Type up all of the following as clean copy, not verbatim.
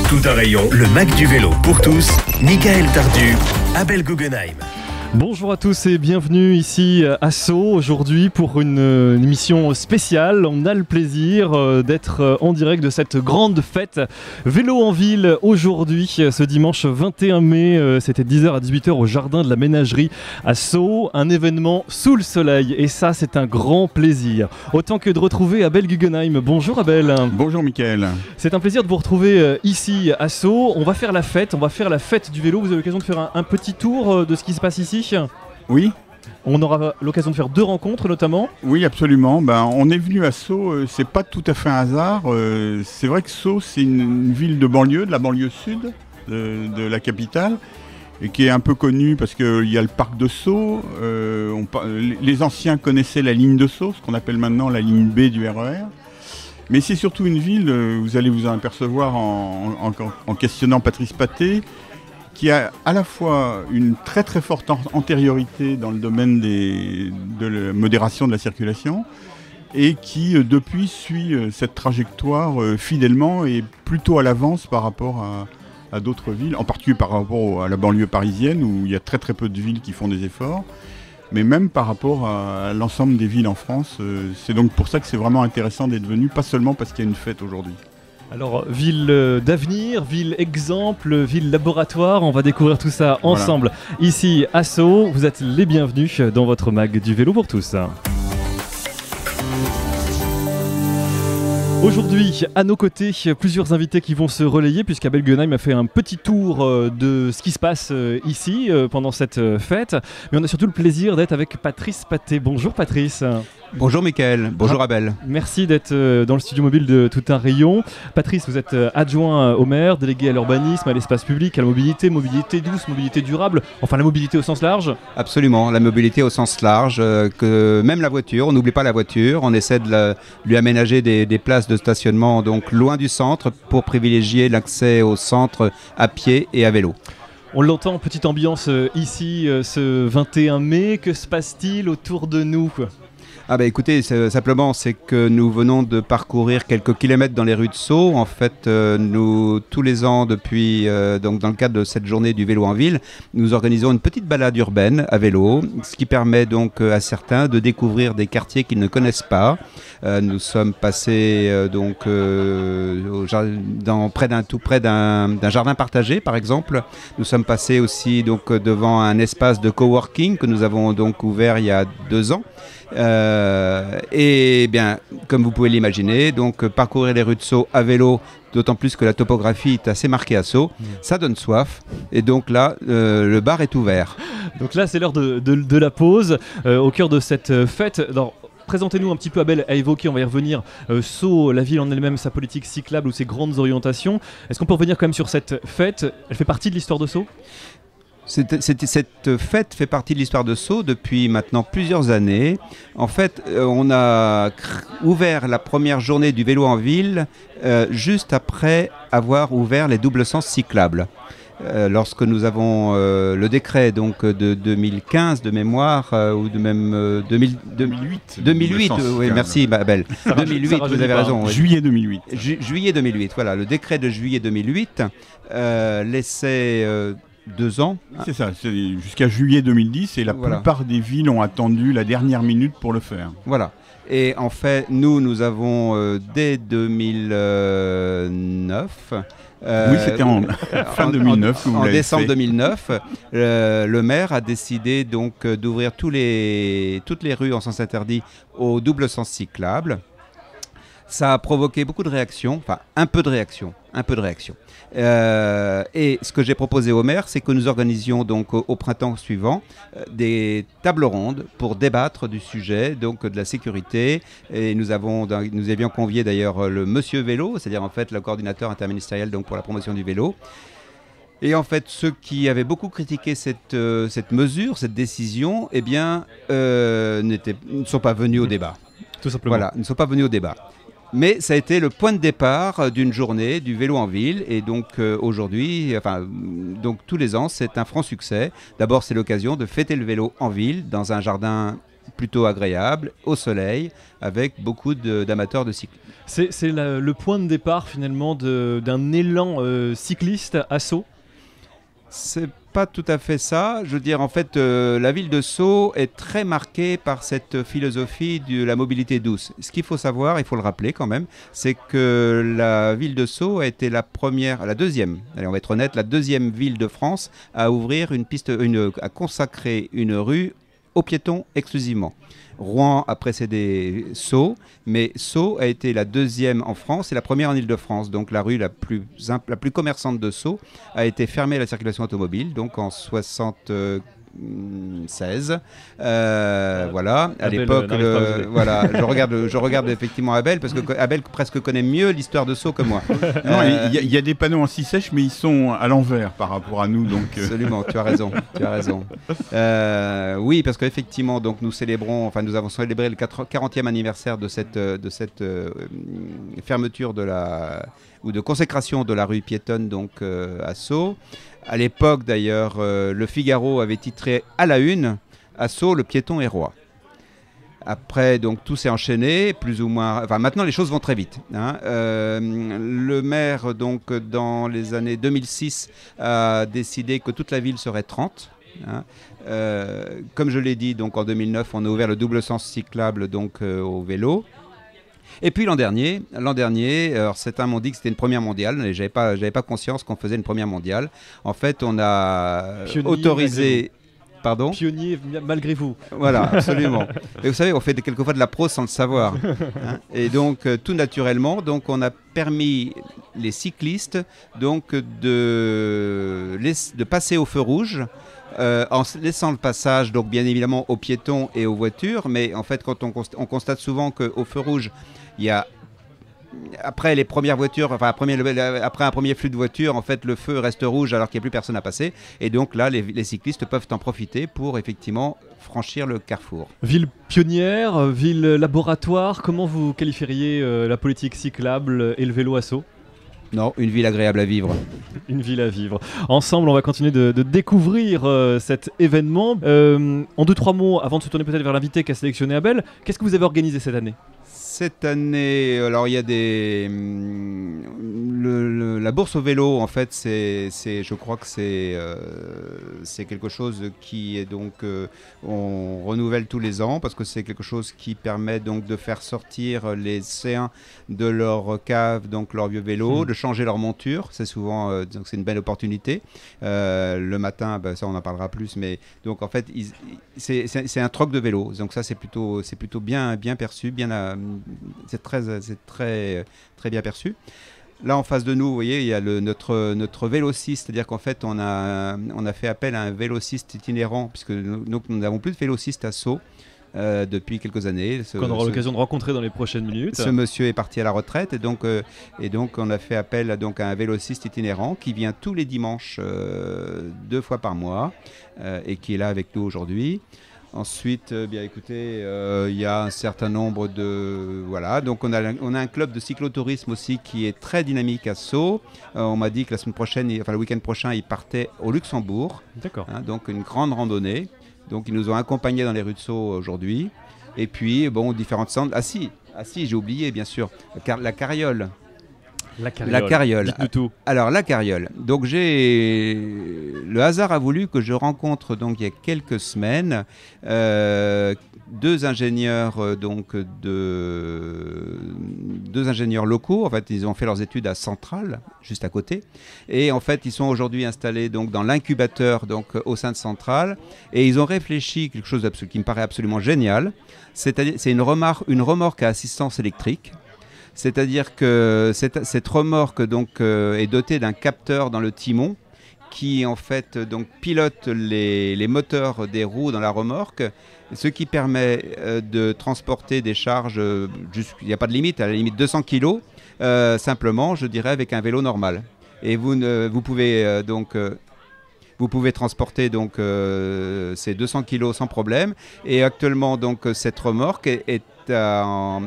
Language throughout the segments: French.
Tout un rayon, le Mac du vélo pour tous, Michael Tardu, Abel Guggenheim. Bonjour à tous et bienvenue ici à Sceaux aujourd'hui pour une émission spéciale. On a le plaisir d'être en direct de cette grande fête Vélo en ville aujourd'hui, ce dimanche 21 mai, c'était 10h à 18h au jardin de la ménagerie à Sceaux, un événement sous le soleil et ça c'est un grand plaisir. Autant que de retrouver Abel Guggenheim. Bonjour Abel. Bonjour Michael. C'est un plaisir de vous retrouver ici à Sceaux. On va faire la fête du vélo. Vous avez l'occasion de faire un petit tour de ce qui se passe ici ? Oui. On aura l'occasion de faire 2 rencontres notamment. Oui, absolument. On est venu à Sceaux, c'est pas tout à fait un hasard. C'est vrai que Sceaux, c'est une ville de banlieue, de la banlieue sud de la capitale, et qui est un peu connue parce qu'il y a le parc de Sceaux. Les anciens connaissaient la ligne de Sceaux, ce qu'on appelle maintenant la ligne B du RER. Mais c'est surtout une ville, vous allez vous en apercevoir en questionnant Patrice Pathé, qui a à la fois une très très forte antériorité dans le domaine de la modération de la circulation et qui depuis suit cette trajectoire fidèlement et plutôt à l'avance par rapport à d'autres villes, en particulier par rapport à la banlieue parisienne où il y a très très peu de villes qui font des efforts, mais même par rapport à l'ensemble des villes en France. C'est donc pour ça que c'est vraiment intéressant d'être venu, pas seulement parce qu'il y a une fête aujourd'hui. Alors, ville d'avenir, ville exemple, ville laboratoire, on va découvrir tout ça ensemble. Voilà. Ici à Sceaux, vous êtes les bienvenus dans votre mag du vélo pour tous. Aujourd'hui, à nos côtés, plusieurs invités qui vont se relayer puisqu'Abel Guggenheim a fait un petit tour de ce qui se passe ici pendant cette fête. Mais on a surtout le plaisir d'être avec Patrice Pathé. Bonjour Patrice. Bonjour Michael, bonjour Abel. Merci d'être dans le studio mobile de Tout un rayon. Patrice, vous êtes adjoint au maire, délégué à l'urbanisme, à l'espace public, à la mobilité, mobilité douce, mobilité durable, enfin la mobilité au sens large. Absolument, la mobilité au sens large, que même la voiture, on n'oublie pas la voiture, on essaie de lui aménager des places de stationnement donc loin du centre pour privilégier l'accès au centre à pied et à vélo. On l'entend, petite ambiance ici ce 21 mai, que se passe-t-il autour de nous ? Écoutez, simplement c'est que nous venons de parcourir quelques kilomètres dans les rues de Sceaux. En fait, nous, tous les ans, depuis, donc dans le cadre de cette journée du vélo en ville, nous organisons une petite balade urbaine à vélo, ce qui permet donc à certains de découvrir des quartiers qu'ils ne connaissent pas. Nous sommes passés tout près d'un jardin partagé, par exemple. Nous sommes passés aussi donc devant un espace de coworking que nous avons donc ouvert il y a 2 ans. Et bien, comme vous pouvez l'imaginer, donc parcourir les rues de Sceaux à vélo, d'autant plus que la topographie est assez marquée à Sceaux, ça donne soif. Et donc là, le bar est ouvert. Donc là, c'est l'heure de la pause au cœur de cette fête. Alors, présentez-nous un petit peu, Abel a évoqué, on va y revenir, Sceaux, la ville en elle-même, sa politique cyclable ou ses grandes orientations. Est-ce qu'on peut revenir quand même sur cette fête ? Elle fait partie de l'histoire de Sceaux ? Cette fête fait partie de l'histoire de Sceaux depuis maintenant plusieurs années. En fait, on a ouvert la première journée du vélo en ville juste après avoir ouvert les doubles sens cyclables. Lorsque nous avons le décret donc, de 2015 de mémoire, ou de même 2008. 2008, oui, merci Abel. 2008, vous avez raison. Oui. Juillet 2008. Juillet 2008, voilà. Le décret de juillet 2008 laissait 2 ans. C'est ça, c'est jusqu'à juillet 2010 et la plupart des villes ont attendu la dernière minute pour le faire. Voilà. Et en fait, nous avons dès 2009... oui, c'était fin 2009. En décembre 2009, le maire a décidé donc d'ouvrir toutes les rues en sens interdit au double sens cyclable. Ça a provoqué beaucoup de réactions, enfin un peu de réactions. Et ce que j'ai proposé au maire, c'est que nous organisions donc au printemps suivant des tables rondes pour débattre du sujet, donc de la sécurité. Et nous avions convié d'ailleurs le Monsieur Vélo, c'est-à-dire en fait le coordinateur interministériel donc pour la promotion du vélo. Et en fait, ceux qui avaient beaucoup critiqué cette mesure, cette décision, eh bien, ne sont pas venus au débat. Tout simplement. Voilà, ne sont pas venus au débat. Mais ça a été le point de départ d'une journée du vélo en ville et donc aujourd'hui, donc tous les ans, c'est un franc succès. D'abord, c'est l'occasion de fêter le vélo en ville dans un jardin plutôt agréable, au soleil, avec beaucoup d'amateurs de cyclisme. C'est le point de départ finalement d'un élan cycliste à Sceaux. C'est pas tout à fait ça. Je veux dire, en fait, la ville de Sceaux est très marquée par cette philosophie de la mobilité douce. Ce qu'il faut savoir, il faut le rappeler quand même, c'est que la ville de Sceaux a été la deuxième, allez, on va être honnête, la deuxième ville de France à ouvrir à consacrer une rue aux piétons exclusivement. Rouen a précédé Sceaux, mais Sceaux a été la deuxième en France et la première en Île-de-France. Donc la rue la plus commerçante de Sceaux a été fermée à la circulation automobile, donc en 1976. Voilà, à l'époque, voilà, je regarde effectivement Abel, parce que Abel presque connaît mieux l'histoire de Sceaux que moi. Non, il y a des panneaux en scie sèche, mais ils sont à l'envers par rapport à nous. Donc, Absolument, tu as raison. Oui, parce qu'effectivement, donc nous avons célébré le 40e anniversaire de cette fermeture ou de consécration de la rue piétonne donc à Sceaux. À l'époque, d'ailleurs, le Figaro avait titré à la une « À Sceaux, le piéton est roi ». Après, donc, tout s'est enchaîné, plus ou moins... Enfin, maintenant, les choses vont très vite. Le maire, donc, dans les années 2006, a décidé que toute la ville serait 30. Comme je l'ai dit, donc, en 2009, on a ouvert le double sens cyclable donc, au vélo. Et puis l'an dernier, alors certains m'ont dit que c'était une première mondiale, mais j'avais pas conscience qu'on faisait une première mondiale. En fait, on a autorisé... Pardon ? Pionnier malgré vous. Voilà, absolument. Et vous savez, on fait quelquefois de la prose sans le savoir. Et donc, tout naturellement, donc, on a permis les cyclistes donc, de passer au feu rouge. En laissant le passage, donc bien évidemment aux piétons et aux voitures, mais en fait, quand on constate souvent qu'au feu rouge, il y a après les premières voitures, enfin après un premier flux de voitures, en fait, le feu reste rouge alors qu'il n'y a plus personne à passer, et donc là, les cyclistes peuvent en profiter pour effectivement franchir le carrefour. Ville pionnière, ville laboratoire, comment vous qualifieriez la politique cyclable et le vélo à Sceaux ? Non, une ville agréable à vivre. Une ville à vivre. Ensemble, on va continuer de découvrir cet événement. En 2-3 mots, avant de se tourner peut-être vers l'invité qu'a sélectionné Abel, qu'est-ce que vous avez organisé cette année ? Cette année, alors il y a la bourse au vélo, en fait, je crois que c'est quelque chose qui est donc, on renouvelle tous les ans parce que c'est quelque chose qui permet donc de faire sortir les lycéens de leur cave, donc leur vieux vélo, de changer leur monture. C'est souvent, donc c'est une belle opportunité. Le matin, ça on en parlera plus, mais donc en fait, c'est un troc de vélo. Donc ça c'est plutôt bien perçu, c'est très bien perçu. Là, en face de nous, vous voyez, il y a notre vélociste, c'est-à-dire qu'en fait, on a fait appel à un vélociste itinérant, puisque nous n'avons plus de vélociste à Sceaux depuis quelques années. Qu'on aura l'occasion de rencontrer dans les prochaines minutes. Ce monsieur est parti à la retraite, et donc on a fait appel à un vélociste itinérant qui vient tous les dimanches 2 fois par mois et qui est là avec nous aujourd'hui. Ensuite, bien écoutez, il y a un certain nombre de... Voilà, donc on a un club de cyclotourisme aussi qui est très dynamique à Sceaux. On m'a dit que la semaine prochaine, le week-end prochain, ils partaient au Luxembourg. D'accord. Donc une grande randonnée. Donc ils nous ont accompagnés dans les rues de Sceaux aujourd'hui. Et puis, différentes centres... Ah si, j'ai oublié, bien sûr, la carriole. La carriole. Dites-nous tout. Alors, la carriole. Donc, le hasard a voulu que je rencontre, donc, il y a quelques semaines, 2 ingénieurs, deux ingénieurs locaux. En fait, ils ont fait leurs études à Centrale, juste à côté. Et en fait, ils sont aujourd'hui installés, donc, dans l'incubateur, donc, au sein de Centrale. Et ils ont réfléchi quelque chose qui me paraît absolument génial. C'est une remorque à assistance électrique. C'est-à-dire que cette remorque donc, est dotée d'un capteur dans le timon qui en fait donc, pilote les moteurs des roues dans la remorque, ce qui permet de transporter des charges, il n'y a pas de limite, à la limite 200 kg, simplement, je dirais, avec un vélo normal. Et vous pouvez transporter donc, ces 200 kg sans problème. Et actuellement, donc, cette remorque est en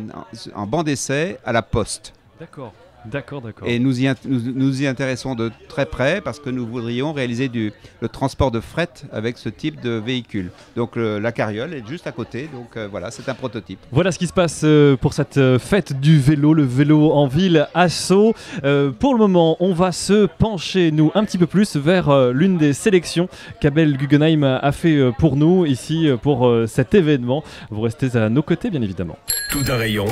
banc d'essai à la Poste. D'accord. D'accord. Et nous y intéressons de très près parce que nous voudrions réaliser le transport de fret avec ce type de véhicule. Donc la carriole est juste à côté, donc voilà, c'est un prototype. Voilà ce qui se passe pour cette fête du vélo, le vélo en ville à Sceaux. Pour le moment, on va se pencher, nous, un petit peu plus vers l'une des sélections qu'Abel Guggenheim a fait pour nous, ici, pour cet événement. Vous restez à nos côtés, bien évidemment. Tout un rayon,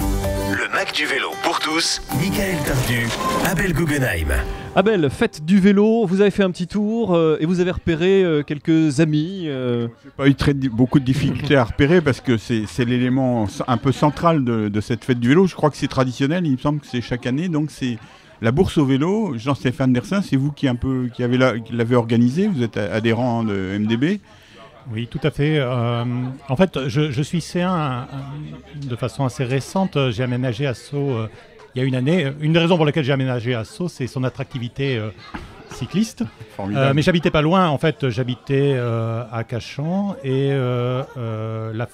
le Mac du vélo pour tous, Michael Tardu, Abel Guggenheim. Abel, fête du vélo, vous avez fait un petit tour et vous avez repéré quelques amis. J'ai pas eu beaucoup de difficultés à repérer parce que c'est l'élément un peu central de cette fête du vélo. Je crois que c'est traditionnel, il me semble que c'est chaque année, donc c'est la bourse au vélo. Jean-Stéphane Dersin, c'est vous qui l'avez organisé, vous êtes adhérent de MDB. Oui, tout à fait. En fait, je suis C1 de façon assez récente. J'ai aménagé à Sceaux il y a une année. Une des raisons pour lesquelles j'ai aménagé à Sceaux, c'est son attractivité cycliste. Mais j'habitais pas loin. En fait, j'habitais à Cachan et la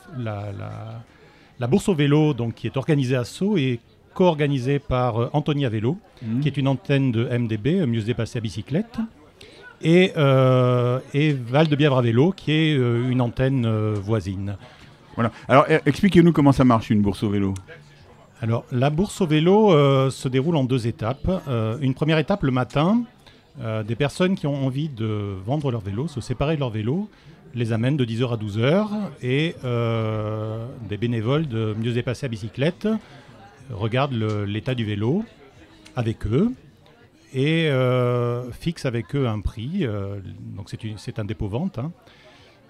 bourse au vélo, donc qui est organisée à Sceaux, est co-organisée par Antonia Vélo, qui est une antenne de MDB, Mieux se dépasser à bicyclette. Et Val de Bièvre à vélo, qui est une antenne voisine. Voilà. Alors, expliquez-nous comment ça marche, une bourse au vélo. Alors, la bourse au vélo se déroule en 2 étapes. Une première étape, le matin, des personnes qui ont envie de vendre leur vélo, se séparer de leur vélo, les amènent de 10h à 12h, et des bénévoles de Mieux se dépasser à bicyclette regardent l'état du vélo avec eux, et fixe avec eux un prix. Donc c'est un dépôt-vente.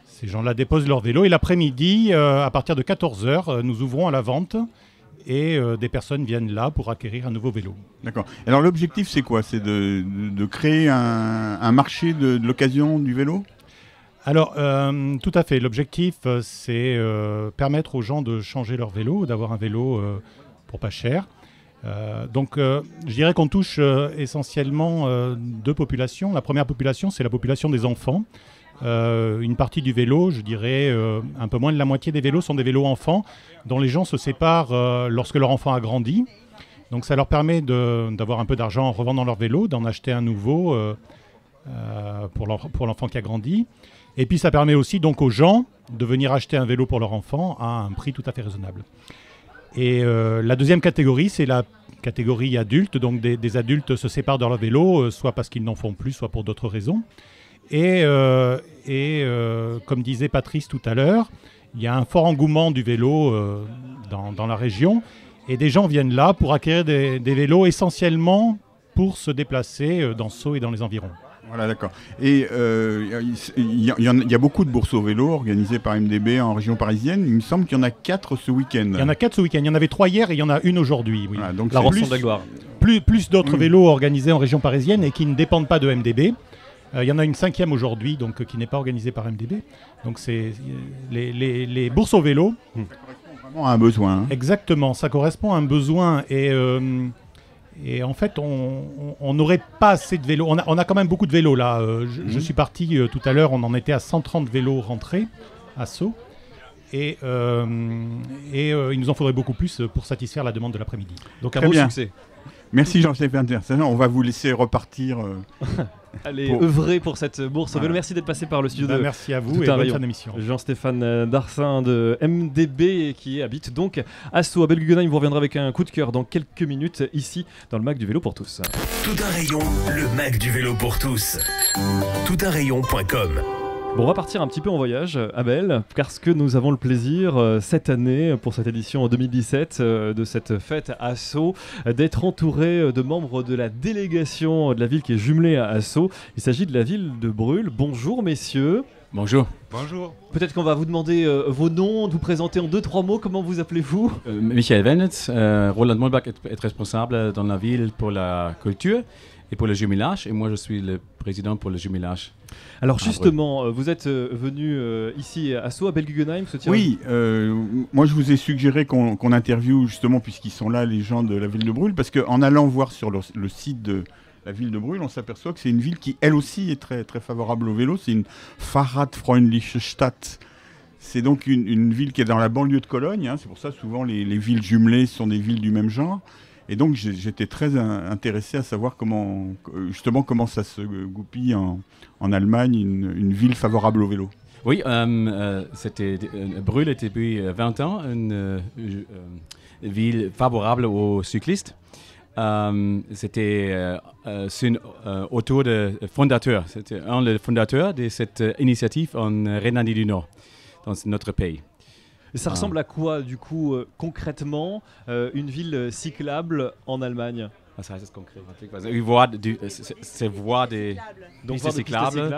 Ces gens-là déposent leur vélo et l'après-midi, à partir de 14h, nous ouvrons à la vente et des personnes viennent là pour acquérir un nouveau vélo. D'accord. Alors l'objectif c'est quoi? C'est de créer un marché de l'occasion du vélo? Alors tout à fait. L'objectif c'est permettre aux gens de changer leur vélo, d'avoir un vélo pour pas cher. Donc je dirais qu'on touche essentiellement 2 populations. La première population, c'est la population des enfants. Une partie du vélo, je dirais un peu moins de la moitié des vélos sont des vélos enfants dont les gens se séparent lorsque leur enfant a grandi. Donc ça leur permet d'avoir un peu d'argent en revendant leur vélo, d'en acheter un nouveau pour l'enfant qui a grandi. Et puis ça permet aussi donc aux gens de venir acheter un vélo pour leur enfant à un prix tout à fait raisonnable. Et la deuxième catégorie, c'est la catégorie adulte. Donc des adultes se séparent de leur vélo, soit parce qu'ils n'en font plus, soit pour d'autres raisons. Et comme disait Patrice tout à l'heure, il y a un fort engouement du vélo dans la région. Et des gens viennent là pour acquérir des vélos essentiellement pour se déplacer dans Sceaux et dans les environs. Voilà, d'accord. Et il y a beaucoup de bourses au vélo organisées par MDB en région parisienne. Il me semble qu'il y en a 4 ce week-end. Il y en a 4 ce week-end. Il y en avait 3 hier et il y en a une aujourd'hui. Oui. Voilà, donc La rançon de la gloire. Plus d'autres vélos organisés en région parisienne et qui ne dépendent pas de MDB. Il y en a une 5e aujourd'hui, donc qui n'est pas organisée par MDB. Donc c'est les bourses au vélo. Ça correspond vraiment à un besoin. Exactement, ça correspond à un besoin. Et en fait, on n'aurait pas assez de vélos. On a quand même beaucoup de vélos là. Je suis parti tout à l'heure, on en était à 130 vélos rentrés à Sceaux. Et il nous en faudrait beaucoup plus pour satisfaire la demande de l'après-midi. Donc un beau succès. Merci Jean-Stéphane Dersin. On va vous laisser repartir. Allez, œuvrer pour cette bourse au vélo. Merci d'être passé par le studio. Merci à vous et bonne fin d'émission. Jean-Stéphane Darsin de MDB qui habite donc à Sceaux. Abel Guggenheim vous reviendra avec un coup de cœur dans quelques minutes ici dans le Mac du vélo pour tous. Tout un rayon, le Mac du vélo pour tous. Toutunrayon.com. Bon, on va partir un petit peu en voyage, Abel, parce que nous avons le plaisir cette année, pour cette édition 2017 de cette fête à Sceaux, d'être entouré de membres de la délégation de la ville qui est jumelée à Sceaux. Il s'agit de la ville de Brûle. Bonjour messieurs. Bonjour. Bonjour. Peut-être qu'on va vous demander vos noms, de vous présenter en 2-3 mots. Comment vous appelez-vous? Michael Wennetz. Roland Molbach est responsable dans la ville pour la culture et pour le jumelage. Et moi, je suis le président pour le jumelage. Alors justement, vous êtes venu ici à Sceaux, à Abel Guggenheim. Oui, moi je vous ai suggéré qu'on interviewe justement, puisqu'ils sont là, les gens de la ville de Brûle, parce qu'en allant voir sur le site de la ville de Brûle, on s'aperçoit que c'est une ville qui, elle aussi, est très, très favorable au vélo. C'est une Fahrradfreundliche Stadt. C'est donc une ville qui est dans la banlieue de Cologne. C'est pour ça souvent les villes jumelées sont des villes du même genre. Et donc j'étais très intéressé à savoir comment ça se goupille en Allemagne, une ville favorable au vélo. Oui, Brühl est depuis 20 ans une ville favorable aux cyclistes. C'était autour de fondateurs. C'était un des fondateurs de cette initiative en Rhénanie du Nord, dans notre pays. Et ça ressemble à quoi, du coup, concrètement, une ville cyclable en Allemagne? Was heißt das konkret? C'est voies des pistes cyclables,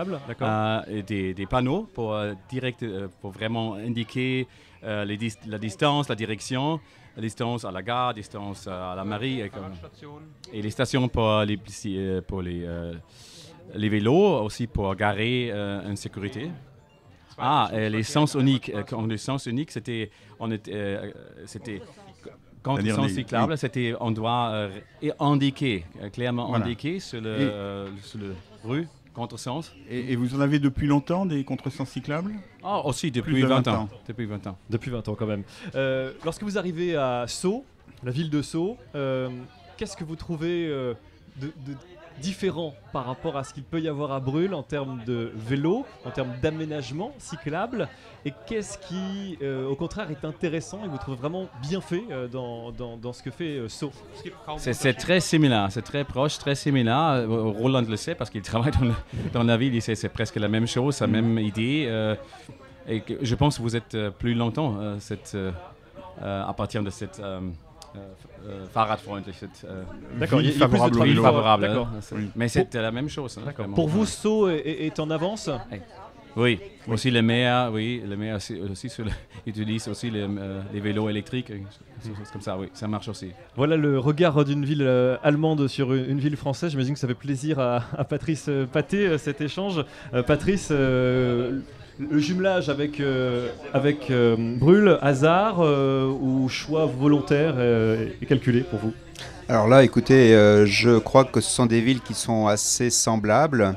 et des panneaux pour vraiment indiquer la distance, la direction, la distance à la gare, la distance à la mairie et les stations pour les vélos, aussi pour garer en sécurité. Les sens uniques. Les sens uniques, c'était quand ils sont cyclables, on doit indiquer, clairement indiquer sur le rue, contresens. Et vous en avez depuis longtemps des contresens cyclables? Aussi, depuis 20 ans. Depuis 20 ans. Depuis 20 ans quand même. Lorsque vous arrivez à Sceaux, la ville de Sceaux, qu'est-ce que vous trouvez de différent par rapport à ce qu'il peut y avoir à Brühl en termes de vélo, en termes d'aménagement cyclable, et qu'est-ce qui, au contraire, est intéressant et vous trouvez vraiment bien fait dans ce que fait Sceaux? C'est très similaire, c'est très proche, très similaire. Roland le sait parce qu'il travaille dans la ville, c'est presque la même chose, la même idée. Et je pense que vous êtes plus longtemps à partir de cette... Fahrradfreundlich. D'accord, il y a favorable plus de favorable. D'accord. Mais c'est la même chose. Pour vous, Sceaux est en avance? Oui, aussi les maires, aussi utilisent aussi les vélos électriques, comme ça, oui, ça marche aussi. Voilà le regard d'une ville allemande sur une ville française. J'imagine que ça fait plaisir à Patrice Pathé, cet échange. Patrice, le jumelage avec Brühl, hasard ou choix volontaire et calculé pour vous? Alors là, écoutez, je crois que ce sont des villes qui sont assez semblables.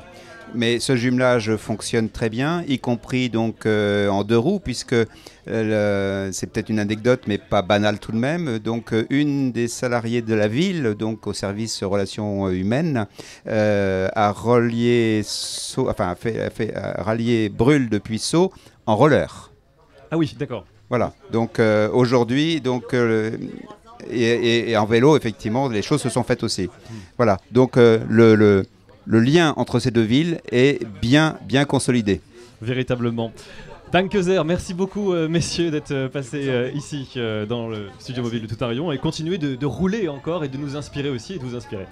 Mais ce jumelage fonctionne très bien, y compris donc en 2 roues, puisque c'est peut-être une anecdote, mais pas banale tout de même. Donc, une des salariées de la ville, donc au service relations humaines, a rallié Brühl depuis Sceaux en roller. Ah oui, d'accord. Voilà. Donc aujourd'hui, et en vélo, effectivement, les choses se sont faites aussi. Voilà. Donc le lien entre ces 2 villes est bien consolidé. Véritablement. Danke sehr, merci beaucoup messieurs d'être passés ici dans le studio mobile de Tout-à-Rayon et continuer de rouler encore et de nous inspirer aussi et de vous inspirer.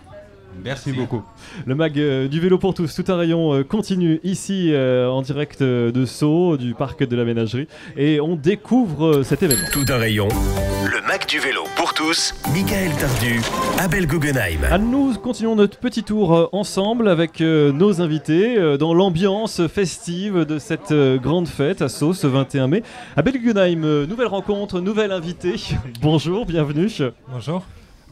Merci beaucoup. Le mag du vélo pour tous, Tout-à-Rayon continue ici en direct de Sceaux, du parc de la Ménagerie, et on découvre cet événement. Tout-à-Rayon, le mag du vélo pour tous, Michael Tardu, Abel Guggenheim. Nous continuons notre petit tour ensemble avec nos invités dans l'ambiance festive de cette grande fête à Sceaux ce 21 mai. Abel Guggenheim, nouvelle rencontre, nouvel invité. Bonjour, bienvenue. Bonjour.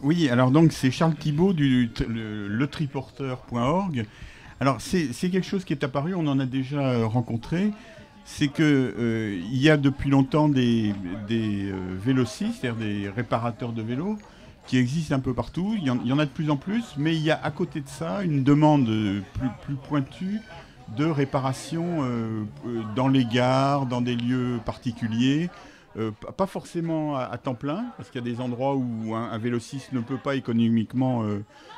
Oui, alors donc c'est Charles Thibault du letriporteur.org. Alors c'est quelque chose qui est apparu, on en a déjà rencontré, c'est que il y a depuis longtemps des vélocistes, c'est-à-dire des réparateurs de vélos, qui existent un peu partout. Il y en a de plus en plus, mais il y a à côté de ça une demande plus pointue de réparation dans les gares, dans des lieux particuliers. Pas forcément à temps plein, parce qu'il y a des endroits où un vélociste ne peut pas économiquement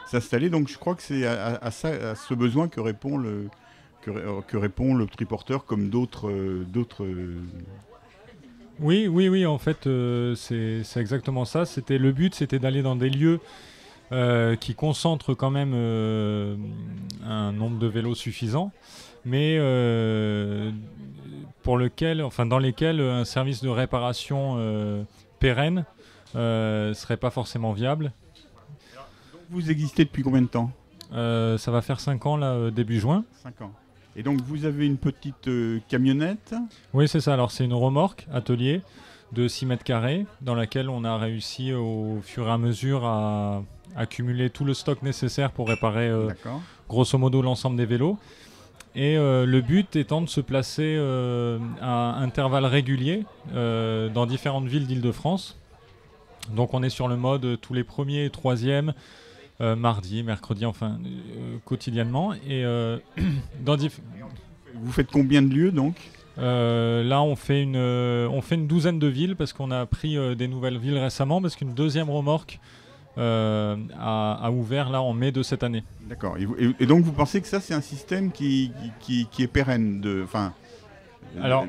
s'installer. Donc je crois que c'est à ce besoin que répond le triporteur, comme d'autres. Oui, en fait, c'est exactement ça. Le but, c'était d'aller dans des lieux qui concentrent quand même un nombre de vélos suffisant, mais dans lesquels un service de réparation pérenne serait pas forcément viable. Donc vous existez depuis combien de temps? Ça va faire 5 ans, là, début juin. 5 ans. Et donc vous avez une petite camionnette? Oui, c'est ça. Alors c'est une remorque atelier de 6 mètres carrés dans laquelle on a réussi au fur et à mesure à accumuler tout le stock nécessaire pour réparer grosso modo l'ensemble des vélos. Et le but étant de se placer à intervalles réguliers dans différentes villes d'Île-de-France Donc on est sur le mode tous les premiers et troisièmes, mardi, mercredi, quotidiennement. Et vous faites combien de lieux donc ? Là, on fait une douzaine de villes parce qu'on a pris des nouvelles villes récemment, parce qu'une deuxième remorque a ouvert là en mai de cette année. D'accord. Et donc vous pensez que ça, c'est un système qui est pérenne Alors,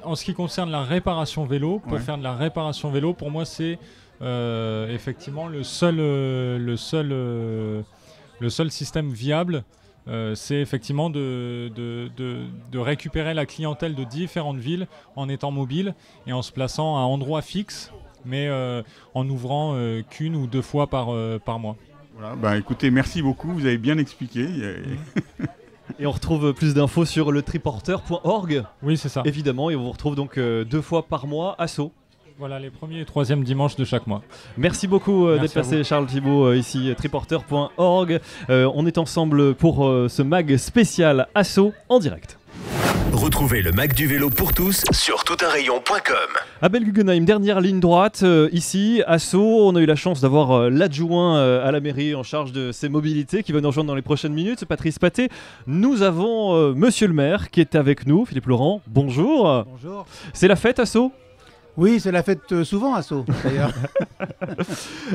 en ce qui concerne la réparation vélo, pour faire de la réparation vélo, pour moi, c'est effectivement le seul système viable. C'est effectivement de récupérer la clientèle de différentes villes en étant mobile et en se plaçant à un endroit fixe, mais en ouvrant qu'une ou 2 fois par mois. Voilà, écoutez, merci beaucoup, vous avez bien expliqué. Et on retrouve plus d'infos sur le triporteur.org. Oui, c'est ça. Évidemment, et on vous retrouve donc 2 fois par mois à Sceaux. Voilà, les premiers et troisièmes dimanches de chaque mois. Merci beaucoup d'être passé, Charles Thibault, ici, triporteur.org. On est ensemble pour ce mag spécial à Sceaux en direct. Retrouvez le Mag du vélo pour tous sur toutunrayon.com. Abel Guggenheim, dernière ligne droite, ici à Sceaux. On a eu la chance d'avoir l'adjoint à la mairie en charge de ses mobilités qui va nous rejoindre dans les prochaines minutes, Patrice Paté. Nous avons monsieur le maire qui est avec nous, Philippe Laurent. Bonjour. Bonjour. C'est la fête à Sceaux ? Oui, c'est la fête souvent à Sceaux, d'ailleurs.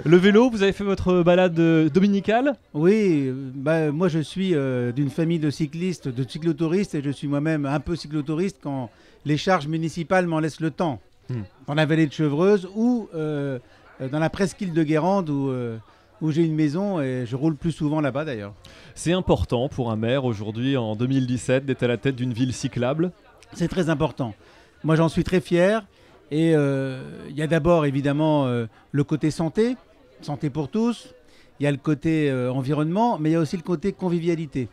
Le vélo, vous avez fait votre balade dominicale ? Oui, moi je suis d'une famille de cyclistes, de cyclotouristes, et je suis moi-même un peu cyclotouriste quand les charges municipales m'en laissent le temps. Dans la vallée de Chevreuse ou dans la presqu'île de Guérande où j'ai une maison et je roule plus souvent là-bas d'ailleurs. C'est important pour un maire aujourd'hui, en 2017, d'être à la tête d'une ville cyclable ? C'est très important. Moi j'en suis très fier. Et il y a d'abord évidemment le côté santé pour tous, il y a le côté environnement, mais il y a aussi le côté convivialité.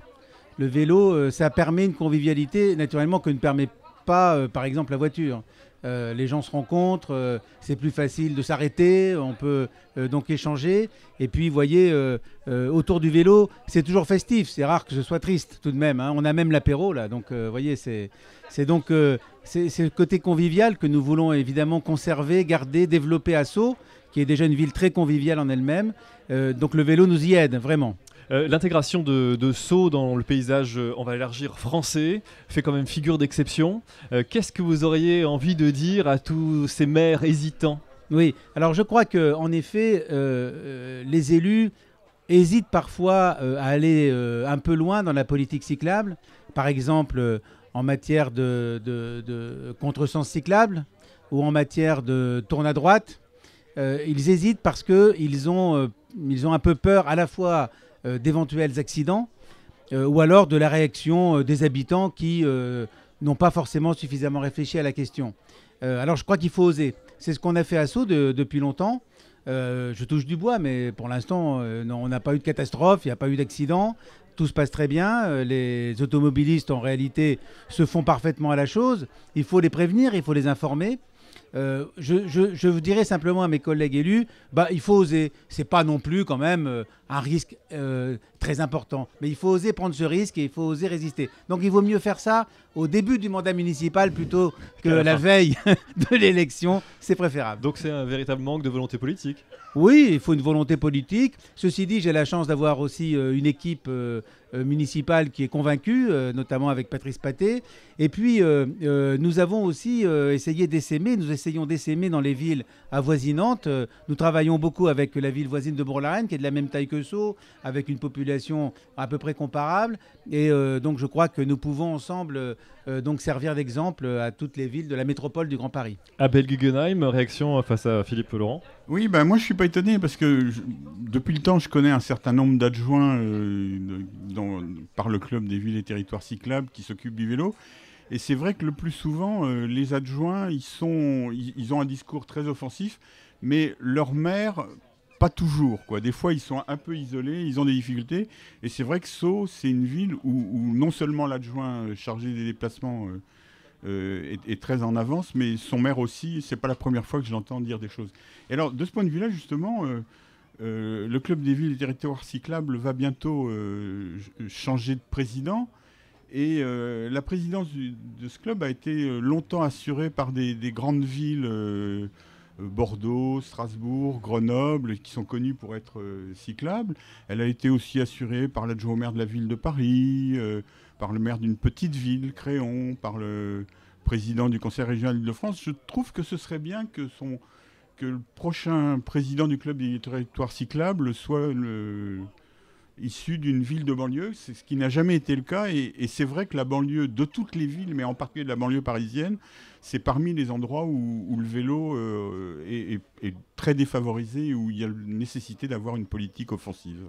Le vélo, ça permet une convivialité naturellement que ne permet pas par exemple la voiture. Les gens se rencontrent, c'est plus facile de s'arrêter, on peut donc échanger. Et puis vous voyez, autour du vélo, c'est toujours festif, c'est rare que ce soit triste tout de même. Hein. On a même l'apéro là, donc vous voyez, c'est le côté convivial que nous voulons évidemment conserver, garder, développer à Sceaux, qui est déjà une ville très conviviale en elle-même. Donc le vélo nous y aide vraiment. L'intégration de Sceaux dans le paysage, on va élargir français, fait quand même figure d'exception. Qu'est-ce que vous auriez envie de dire à tous ces maires hésitants ? Oui, alors je crois qu'en effet, les élus hésitent parfois à aller un peu loin dans la politique cyclable. Par exemple, en matière de contresens cyclable ou en matière de tourne à droite. Ils hésitent parce qu'ils ont un peu peur à la fois d'éventuels accidents ou alors de la réaction des habitants qui n'ont pas forcément suffisamment réfléchi à la question. Alors je crois qu'il faut oser. C'est ce qu'on a fait à Sceaux depuis longtemps. Je touche du bois, mais pour l'instant, on n'a pas eu de catastrophe, il n'y a pas eu d'accident. Tout se passe très bien. Les automobilistes, en réalité, se font parfaitement à la chose. Il faut les prévenir, il faut les informer. Je vous dirais simplement à mes collègues élus, il faut oser. C'est pas non plus quand même un risque très important, mais il faut oser prendre ce risque et il faut oser résister. Donc il vaut mieux faire ça au début du mandat municipal plutôt que la veille de l'élection, c'est préférable. Donc c'est un véritable manque de volonté politique. Oui, il faut une volonté politique. Ceci dit, j'ai la chance d'avoir aussi une équipe municipale qui est convaincue, notamment avec Patrice Paté. Et puis, nous avons aussi essayé d'essaimer, nous essayons d'essaimer dans les villes avoisinantes. Nous travaillons beaucoup avec la ville voisine de Bourg-la-Reine, qui est de la même taille que Sceaux, avec une population à peu près comparable. Et donc, je crois que nous pouvons ensemble donc servir d'exemple à toutes les villes de la métropole du Grand Paris. Abel Guggenheim, réaction face à Philippe Laurent ? Oui, moi je ne suis pas étonné parce que depuis le temps je connais un certain nombre d'adjoints par le club des villes et territoires cyclables qui s'occupent du vélo. Et c'est vrai que le plus souvent, les adjoints, ils ont un discours très offensif, mais leur maire, pas toujours, quoi. Des fois, ils sont un peu isolés, ils ont des difficultés. Et c'est vrai que Sceaux, c'est une ville où non seulement l'adjoint chargé des déplacements est très en avance, mais son maire aussi, c'est pas la première fois que je l'entends dire des choses. Et alors, de ce point de vue-là, justement, le club des villes et territoires cyclables va bientôt changer de président. Et la présidence de ce club a été longtemps assurée par des grandes villes Bordeaux, Strasbourg, Grenoble, qui sont connus pour être cyclables. Elle a été aussi assurée par l'adjoint au maire de la ville de Paris, par le maire d'une petite ville, Créon, par le président du conseil régional d'Île-de-France. Je trouve que ce serait bien que le prochain président du club des territoires cyclables soit issu d'une ville de banlieue. C'est ce qui n'a jamais été le cas. Et c'est vrai que la banlieue, de toutes les villes, mais en particulier de la banlieue parisienne, c'est parmi les endroits où le vélo est très défavorisé, où il y a la nécessité d'avoir une politique offensive.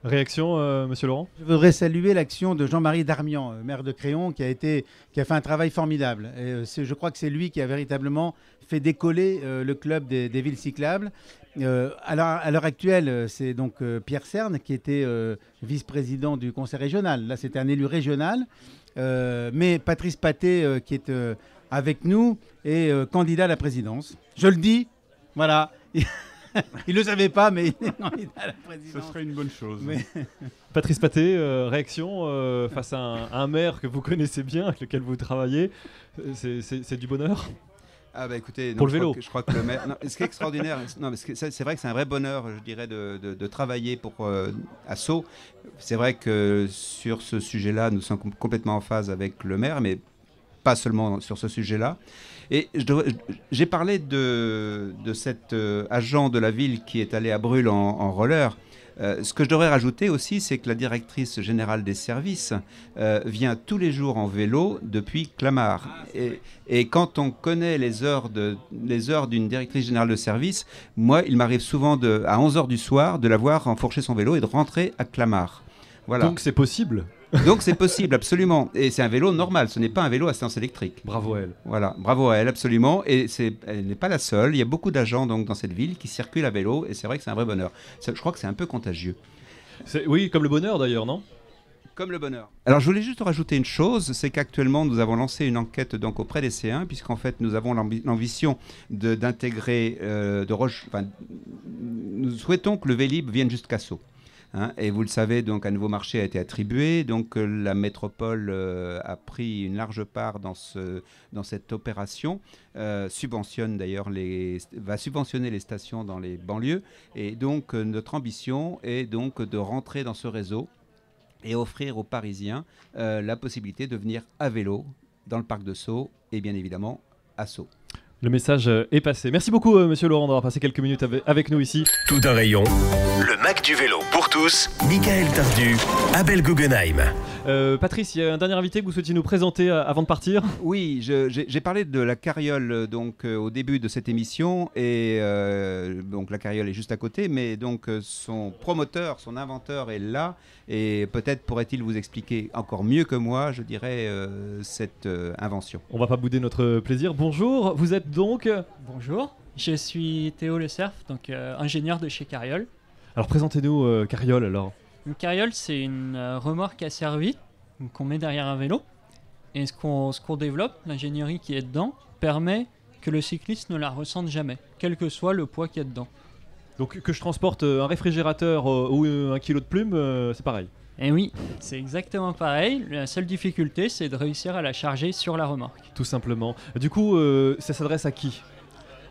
Réaction, Monsieur Laurent ? Je voudrais saluer l'action de Jean-Marie Darmian, maire de Créon, qui a fait un travail formidable. Et je crois que c'est lui qui a véritablement fait décoller le club des villes cyclables. À l'heure actuelle, c'est donc Pierre Cerne qui était vice-président du conseil régional. Là, c'était un élu régional. Mais Patrice Pathé, qui est avec nous, est candidat à la présidence. Je le dis, voilà. Il ne le savait pas, mais il est candidat à la présidence. Ce serait une bonne chose. Mais... Patrice Pathé, réaction face à un maire que vous connaissez bien, avec lequel vous travaillez. C'est du bonheur ? Ah bah écoutez, pour le vélo. Je crois que le maire, ce qui est extraordinaire, c'est vrai que c'est un vrai bonheur, je dirais, de travailler à Sceaux. C'est vrai que sur ce sujet-là, nous sommes complètement en phase avec le maire, mais pas seulement sur ce sujet-là. Et j'ai parlé de cet agent de la ville qui est allé à Brûle en roller. Ce que je devrais rajouter aussi, c'est que la directrice générale des services vient tous les jours en vélo depuis Clamart. Et quand on connaît les heures d'une directrice générale de service, moi, il m'arrive souvent à 11h du soir de la voir enfourcher son vélo et de rentrer à Clamart. Voilà. Donc c'est possible ? Donc c'est possible, absolument. Et c'est un vélo normal, ce n'est pas un vélo à séance électrique. Bravo à elle. Voilà, bravo à elle, absolument. Et elle n'est pas la seule. Il y a beaucoup d'agents donc, dans cette ville qui circulent à vélo. Et c'est vrai que c'est un vrai bonheur. Je crois que c'est un peu contagieux. Oui, comme le bonheur d'ailleurs, non ? Comme le bonheur. Alors je voulais juste rajouter une chose, c'est qu'actuellement nous avons lancé une enquête donc, auprès des C1, puisqu'en fait nous avons l'ambition d'intégrer, nous souhaitons que le Vélib vienne jusqu'à Sceaux. Et vous le savez, donc un nouveau marché a été attribué. Donc la métropole a pris une large part dans cette opération. Va subventionner les stations dans les banlieues. Et donc notre ambition est donc de rentrer dans ce réseau et offrir aux Parisiens la possibilité de venir à vélo dans le parc de Sceaux et bien évidemment à Sceaux. Le message est passé. Merci beaucoup, Monsieur Laurent, d'avoir passé quelques minutes avec nous ici. Tout un rayon. Le Mac du vélo pour tous. Michael Tardu, Abel Guggenheim. Patrice, il y a un dernier invité que vous souhaitiez nous présenter avant de partir ? Oui, j'ai parlé de la Carriole donc, au début de cette émission. Et donc la Carriole est juste à côté. Mais donc son promoteur, son inventeur est là. Et peut-être pourrait-il vous expliquer encore mieux que moi, je dirais, cette invention. On ne va pas bouder notre plaisir. Bonjour, vous êtes donc... Bonjour, je suis Théo Le Cerf, donc ingénieur de chez Carriole. Alors présentez-nous Carriole alors. Une carriole, c'est une remorque asservie qu'on met derrière un vélo. Et ce qu'on développe, l'ingénierie qui est dedans, permet que le cycliste ne la ressente jamais, quel que soit le poids qu'il y a dedans. Donc que je transporte un réfrigérateur ou un kilo de plumes, c'est pareil. Et oui, c'est exactement pareil. La seule difficulté, c'est de réussir à la charger sur la remorque. Tout simplement. Du coup, ça s'adresse à qui ?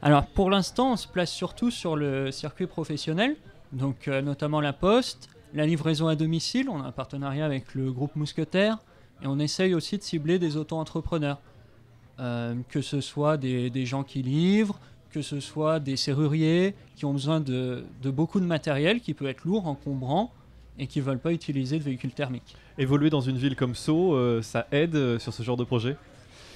Alors, pour l'instant, on se place surtout sur le circuit professionnel, donc notamment la Poste, la livraison à domicile. On a un partenariat avec le groupe Mousquetaire et on essaye aussi de cibler des auto-entrepreneurs, que ce soit des gens qui livrent, que ce soit des serruriers qui ont besoin de beaucoup de matériel qui peut être lourd, encombrant, et qui ne veulent pas utiliser de véhicules thermiques. Évoluer dans une ville comme Sceaux, ça aide sur ce genre de projet ?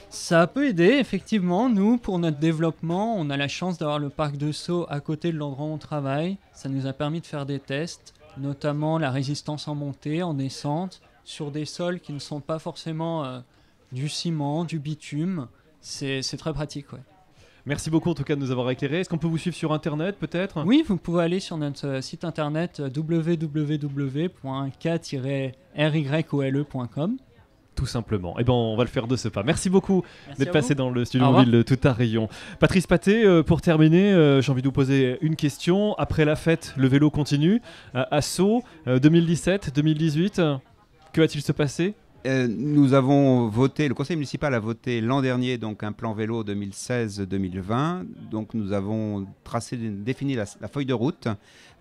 Ça peut aider, effectivement. Nous, pour notre développement, on a la chance d'avoir le parc de Sceaux à côté de l'endroit où on travaille. Ça nous a permis de faire des tests, notamment la résistance en montée, en descente, sur des sols qui ne sont pas forcément du ciment, du bitume. C'est très pratique, ouais. Merci beaucoup en tout cas de nous avoir éclairés. Est-ce qu'on peut vous suivre sur internet peut-être ? Oui, vous pouvez aller sur notre site internet www.k-ryole.com. Tout simplement. Eh ben, on va le faire de ce pas. Merci beaucoup d'être passé dans le studio Au mobile de Tout un rayon. Patrice Pathé, pour terminer, j'ai envie de vous poser une question. Après la fête, le vélo continue. À Sceaux, 2017, 2018, que va-t-il se passer ? nous avons voté, le conseil municipal a voté l'an dernier donc un plan vélo 2016-2020. Donc nous avons défini la feuille de route.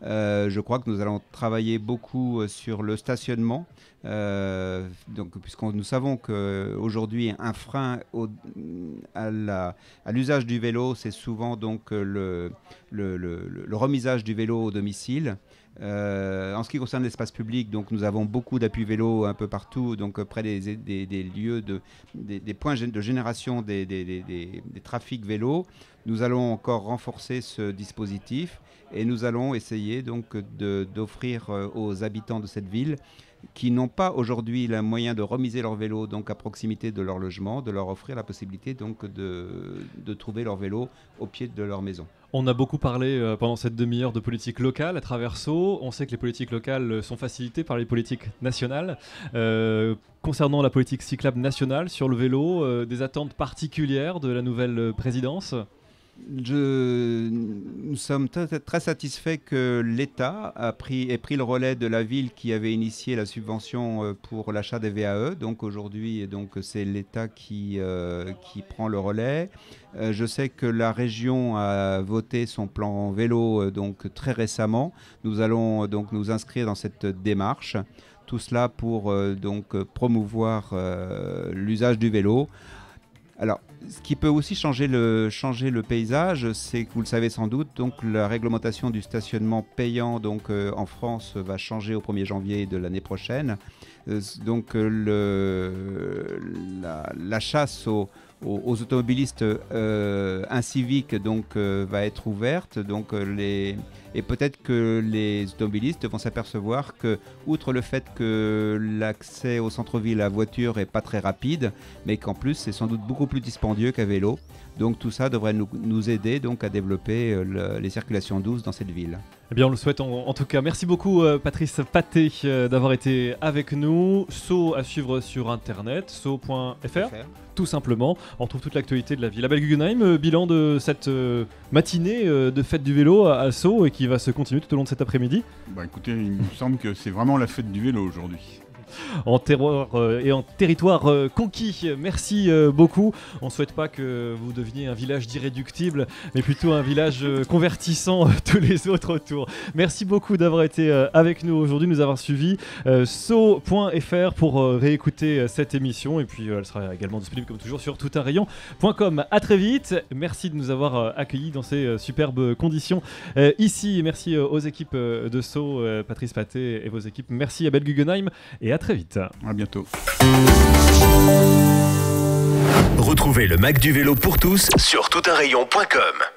Je crois que nous allons travailler beaucoup sur le stationnement. Puisque nous savons qu'aujourd'hui un frein à l'usage du vélo, c'est souvent donc le remisage du vélo au domicile. En ce qui concerne l'espace public, donc nous avons beaucoup d'appuis vélo un peu partout, donc près des lieux des points de génération des trafics vélos. Nous allons encore renforcer ce dispositif et nous allons essayer donc d'offrir aux habitants de cette ville qui n'ont pas aujourd'hui le moyen de remiser leur vélo donc à proximité de leur logement, de leur offrir la possibilité donc de trouver leur vélo au pied de leur maison. On a beaucoup parlé pendant cette demi-heure de politique locale à travers Sceaux. On sait que les politiques locales sont facilitées par les politiques nationales. Concernant la politique cyclable nationale sur le vélo, des attentes particulières de la nouvelle présidence ? Nous sommes très satisfaits que l'État ait pris le relais de la ville qui avait initié la subvention pour l'achat des VAE. Donc aujourd'hui, c'est l'État qui prend le relais. Je sais que la région a voté son plan vélo très récemment. Nous allons donc nous inscrire dans cette démarche. Tout cela pour promouvoir l'usage du vélo. Alors, ce qui peut aussi changer le paysage, c'est que vous le savez sans doute, donc la réglementation du stationnement payant en France va changer au 1er janvier de l'année prochaine. Donc la chasse aux automobilistes inciviques va être ouverte. Et peut-être que les automobilistes vont s'apercevoir que, outre le fait que l'accès au centre-ville à voiture n'est pas très rapide, mais qu'en plus c'est sans doute beaucoup plus dispendieux qu'à vélo. Donc tout ça devrait nous aider à développer les circulations douces dans cette ville. Eh bien on le souhaite en tout cas. Merci beaucoup Patrice Paté d'avoir été avec nous. Sceaux à suivre sur internet, sceaux.fr tout simplement. On trouve toute l'actualité de la ville. Abel Guggenheim, bilan de cette matinée de fête du vélo à Sceaux et qui va se continuer tout au long de cet après-midi. Écoutez, il me semble que c'est vraiment la fête du vélo aujourd'hui. En terroir et en territoire conquis. Merci beaucoup. On ne souhaite pas que vous deveniez un village d'irréductibles, mais plutôt un village convertissant tous les autres autour. Merci beaucoup d'avoir été avec nous aujourd'hui, nous avoir suivis. Sceaux.fr pour réécouter cette émission et puis elle sera également disponible comme toujours sur toutunrayon.com. À très vite. Merci de nous avoir accueillis dans ces superbes conditions ici. Merci aux équipes de Sceaux, Patrice Paté et vos équipes. Merci Abel Guggenheim et à très vite. À bientôt. Retrouvez le Mac du vélo pour tous sur toutunrayon.com.